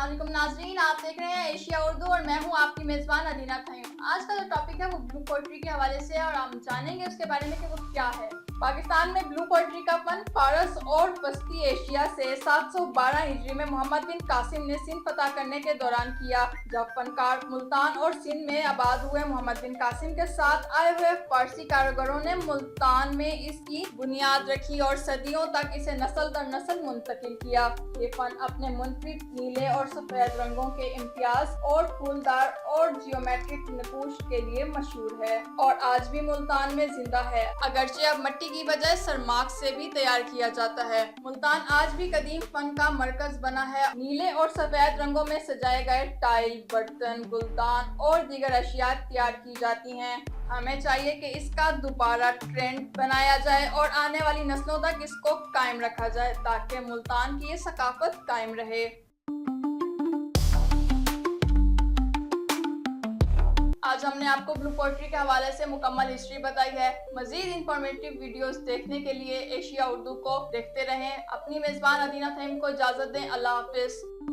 अस्सलाम वालेकुम नाज़रीन, आप देख रहे हैं एशिया उर्दू और मैं हूं आपकी मेज़बान अदीना फहीम। आज का जो टॉपिक है वो ब्लू पोएट्री के हवाले से है और हम जानेंगे उसके बारे में कि वो क्या है। पाकिस्तान में ब्लू पोएट्री का फन फारस और वस्ती एशिया से 712 हिजरी में मोहम्मद बिन कासिम ने सिंध फतह करने के दौरान किया। जब फनकार मुल्तान और सिंध में आबाद हुए, मोहम्मद बिन कासिम के साथ आए हुए फारसी कारीगरों ने मुल्तान में इसकी बुनियाद रखी और सदियों तक इसे नस्ल दर नस्ल मुंतकिल किया। ये फन अपने मुनफरिद नीले और सफेद रंगों के इम्तियाज और फूलदार और जियोमेट्रिक नकूश के लिए मशहूर है और आज भी मुल्तान में जिंदा है, अगरचे अब मिट्टी की बजाय सरमाक से भी तैयार किया जाता है। मुल्तान आज भी कदीम फन का मरकज बना है। नीले और सफेद रंगों में सजाए गए टाइल, बर्तन, गुलदान और दीगर अशिया तैयार की जाती हैं। हमें चाहिए कि इसका दोबारा ट्रेंड बनाया जाए और आने वाली नस्लों तक इसको कायम रखा जाए ताकि मुल्तान की ये सकाफत कायम रहे। आज हमने आपको ब्लू पोएट्री के हवाले से मुकम्मल हिस्ट्री बताई है। मजीद इंफॉर्मेटिव वीडियोस देखने के लिए एशिया उर्दू को देखते रहें। अपनी मेज़बान अदीना फहीम को इजाज़त दें। अल्लाह हाफिज़।